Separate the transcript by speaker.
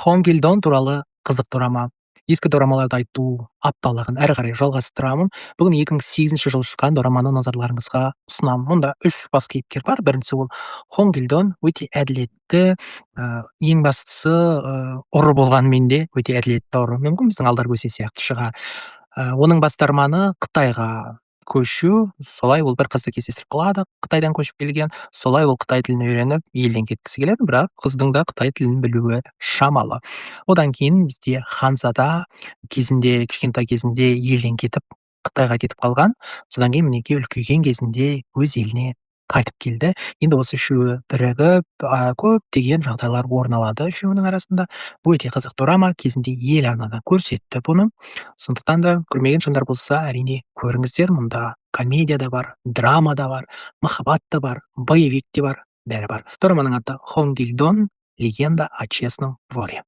Speaker 1: Хонгилдон туралы қызық дорама. Ескі дорамаларды айту апталығын әрі қарай жалғастырамын. Бүгін 2008 жылы шыққан дораманы назарларыңызға ұсынамын. Мұнда үш бас кейіпкер бар. Біріншісі ол Хонгилдон, өте әділетті, ең бастысы ұры болғанымен де өте әділетті ұры. Мүмкін біздің Алдаркөсе сияқты шығар. Оның басты арманы Қытайға көшу. Солай ол бір қызды кездестіріп қалады, Қытайдан көшіп келген. Солай ол Қытай тілін үйреніп, елден кеткісі келеді, бірақ қыздың да Қытай тілін білуі шамалы. Одан кейін бізде Ханзада кезінде, кішкентай кезінде елден кетіп, Қытайға кетіп қалған. Содан кейін мінекей үлкейген кезінде өз еліне қайтып келді. Енді осы үшеуі бірігіп, көптеген жағдайлар орын алады үшеуінің арасында. Бұл өте қызық дорама, кезінде ел арнада көрсетті бұны. Сондықтан да көрмеген жандар болса, әрине көріңіздер. Мұнда комедия да бар, драма да бар, махаббат та бар, боевик те бар, бәрі бар. Дораманың аты Хонгилдон, легенда о честном воре.